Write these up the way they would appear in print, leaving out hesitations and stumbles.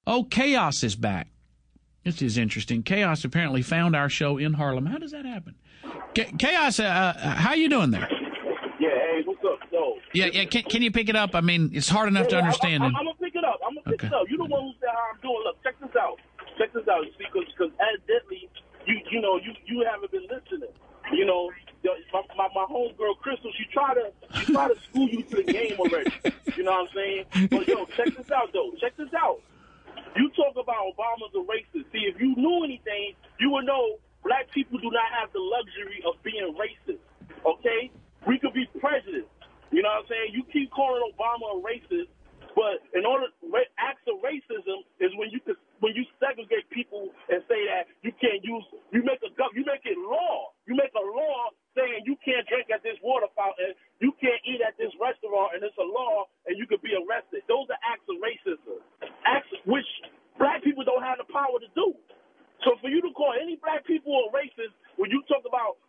Oh, Chaos is back. This is interesting. Chaos apparently found our show in Harlem. How does that happen? Chaos, how you doing there? Yeah, hey, what's up, though? Yeah. Can you pick it up? I mean, it's hard enough to understand. I'm gonna pick it up. Pick it up. You the one who said how I'm doing. Look, check this out. Because evidently, you haven't been listening. You know, my homegirl Crystal, she tried to school you to the game already. You know what I'm saying? But yo, check this out though. Check this out. You talk about Obama's a racist. See, if you knew anything, you would know black people do not have the luxury of being racist. Okay? We could be prejudiced. You know what I'm saying? You keep calling Obama a racist, but in order acts of racism is when you segregate people and say that you can't use you make it law. You make a law saying you can't drink at this water fountain, you can't eat at this restaurant, and it's a law, and you could be arrested. Those are acts of racism, acts which black people don't have the power to do. So for you to call any black people a racist when you talk about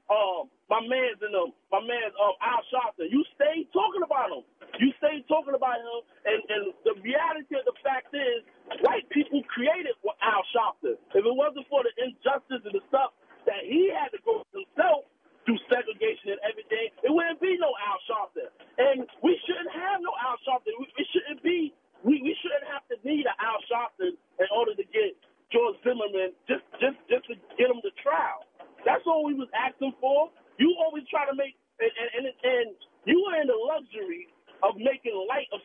my man's Al Sharpton, you stay talking about him. You stay talking about him, and the reality of the fact is, white people created Al Sharpton. If it wasn't for the injustice and the stuff that he had to go himself through segregation and everything, it wouldn't be no Al Sharpton. And we shouldn't have no Al Sharpton. We shouldn't have to need an Al Sharpton in order to get George Zimmerman just to get him to trial. That's all we was asking for. You always try to make and you are in the luxury of making light of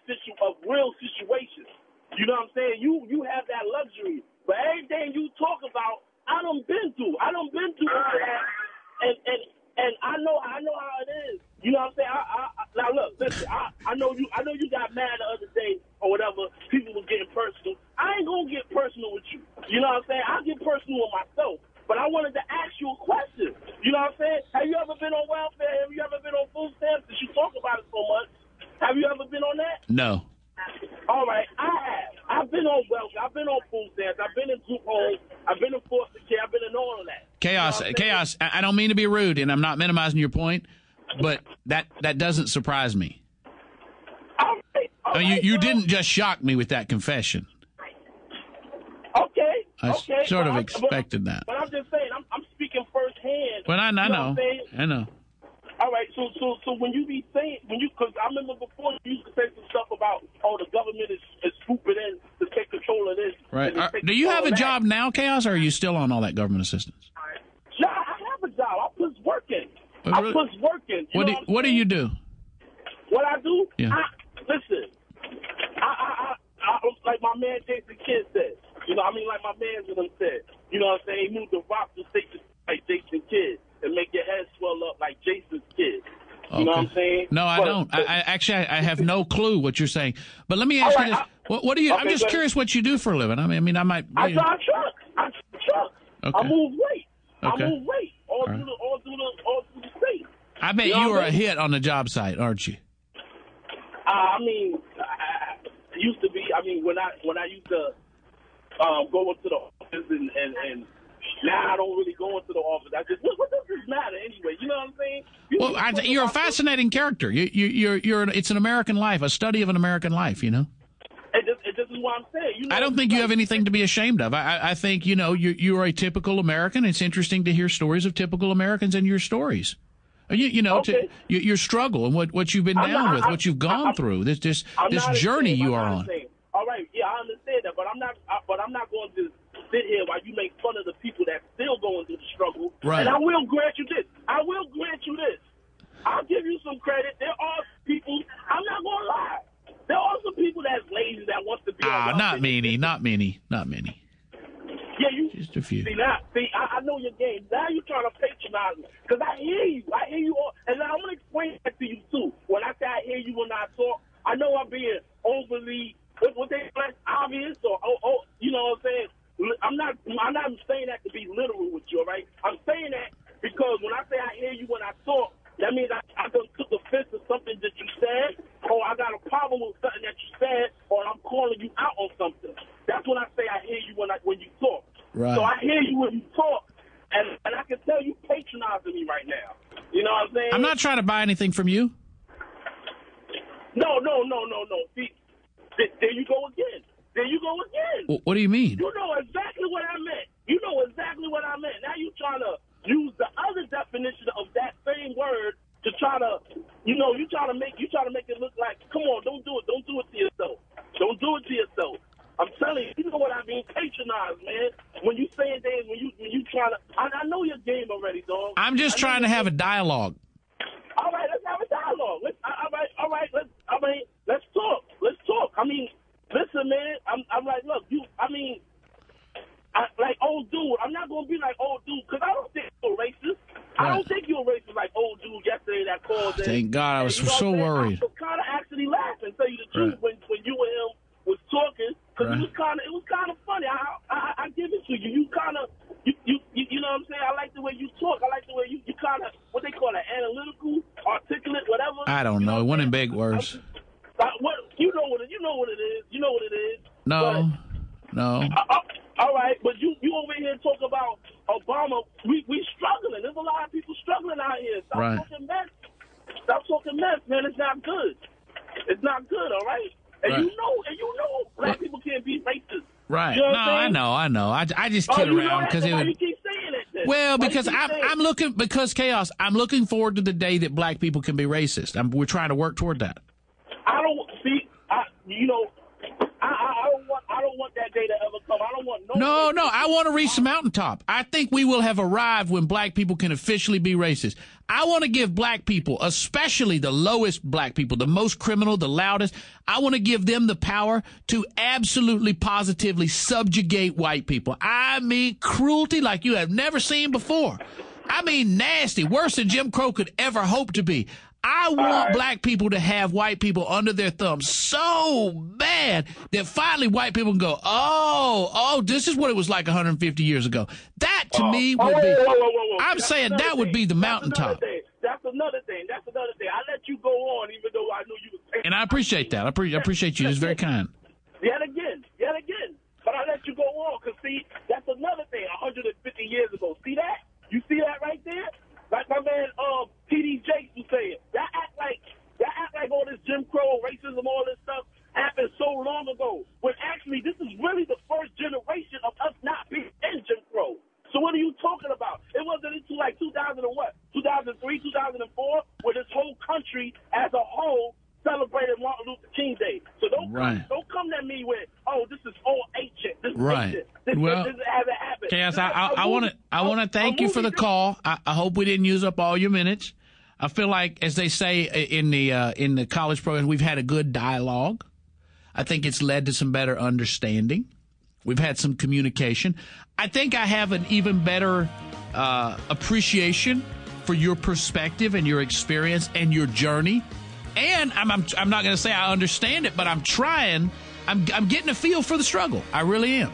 real situations. You know what I'm saying? You have that luxury. But everything you talk about, I done been through that, and I know how it is. You know what I'm saying? Now look, listen. I know you got mad the other day or whatever. People were getting personal. I ain't gonna get personal with you. You know what I'm saying? I'll get personal with myself. But I wanted to ask you a question. You know what I'm saying? Have you ever been on welfare? Have you ever been on food stamps? Since you talk about it so much, have you ever been on that? No. All right, I have. I've been on welfare. I've been on food stamps. I've been in group homes. I've been in foster care. I've been in all of that. Chaos. I don't mean to be rude, and I'm not minimizing your point, but that doesn't surprise me. All right, I mean, you didn't just shock me with that confession. Okay. I sort of expected that. But I'm just saying, I'm speaking firsthand. Well, I know. I know. All right, so when you be saying, because I remember before you used to say some stuff about, the government is swooping in to take control of this. Right. Do you have a job now, Chaos, or are you still on all that government assistance? No, I have a job. I was working. What do you do? What I do? Yeah. Listen, I like my man Jason Kidd said. Like my man said. You know what I'm saying? He moved the rock to station like Jason Kidd and make your head swell up like Jason's kid. You know what I'm saying? No, I don't. I have no clue what you're saying. But let me ask you this: what do you? Okay, I'm just curious what you do for a living. I might. I drive trucks. Okay. I move weight. Okay. I move weight all through the state. I bet you were a hit on the job site, aren't you? I used to be. When I used to go into the office and now I don't really go into the office. I just what does this matter anyway? You know what I'm saying? You're a fascinating character. It's an American life, a study of an American life. You know. And this is what I'm saying. I don't think you have anything to be ashamed of. I think you're a typical American. It's interesting to hear stories of typical Americans and your stories. Your struggle and what you've been down with, what you've gone through. This journey you are on. All right, yeah, I understand that, but I'm not going to sit here while you make fun of the people that's still going through the struggle. Right. And I will grant you this. I'll give you some credit. There are people. I'm not going to lie. There are some people that's lazy that wants to be. Not many. Yeah, just a few. I know your game. Now you're trying to patronize me because I hear you all, and I'm gonna explain that to you too. When I say I hear you when I talk, I know I'm being overly what they obvious or you know what I'm saying. I'm not saying that to be literal with you, all right? I'm saying that because when I say I hear you when I talk, that means I done took offense to something that you said, or I got a problem with something that you said, or I'm calling you out on something. That's when I say I hear you when you talk. Right. So I hear you when you talk, and I can tell you patronizing me right now. You know what I'm saying? I'm not trying to buy anything from you. No. See, there you go again. again. What do you mean? You know exactly what I meant. You know exactly what I meant. Now you trying to use the other definition of that same word to try to, you try to make it look like, come on, don't do it. Don't do it to yourself. Don't do it to yourself. I'm telling you, you know what I mean? Patronized, man. When you saying things, when you trying to, I know your game already, dog. I'm just trying to have a dialogue. All right, let's have a dialogue. Let's talk. Let's talk. I mean, listen, man. I'm like, look, like old dude. I'm not gonna be like old dude because I don't think you're racist. Right. I don't think you're racist like old dude yesterday that called. Thank God, I was so worried. I was kind of actually laughing, tell you the truth, when you and him was talking because it was kind of funny. I give it to you. You kind of you know what I'm saying. I like the way you talk. I like the way you kind of what they call it, analytical, articulate, whatever. I don't know. One in big words. You know what it is. You know what it is. No. All right, but you over here talk about Obama. We struggling. There's a lot of people struggling out here. Stop talking mess. Stop talking mess, man. It's not good. It's not good. All right. And you know, black people can't be racist. Right. You know I know. I just kid around because it would. You keep saying it then? Well, because I'm looking Chaos. I'm looking forward to the day that black people can be racist. We're trying to work toward that. I don't see. I don't want that day to ever come. I don't want No. I want to reach the mountaintop. I think we will have arrived when black people can officially be racist. I want to give black people, especially the lowest black people, the most criminal, the loudest, I want to give them the power to absolutely, positively subjugate white people. I mean, cruelty like you have never seen before. I mean, nasty, worse than Jim Crow could ever hope to be. I want black people to have white people under their thumbs so bad that finally white people can go, oh, this is what it was like 150 years ago. That to me would be, I'm saying that would be the mountaintop. That's another thing. I let you go on even though I knew you were saying. And I appreciate that. I appreciate you. It's very kind. Yet again. But I let you go on because, see, that's another thing 150 years ago. See that? You see that right there? Like my man T.D. Jakes was saying, that act like all this Jim Crow, racism, all this stuff happened so long ago. When actually this is really the first generation of us not being in Jim Crow. So what are you talking about? It wasn't until like 2003, 2004, where this whole country as a whole celebrated Martin Luther King Day. So don't come at me with, this is all ancient. This hasn't happened. Chaos, I want to thank you for the call. I hope we didn't use up all your minutes. I feel like, as they say in the college program, we've had a good dialogue. I think it's led to some better understanding. We've had some communication. I think I have an even better appreciation for your perspective and your experience and your journey. And I'm not going to say I understand it, but I'm trying. I'm getting a feel for the struggle. I really am.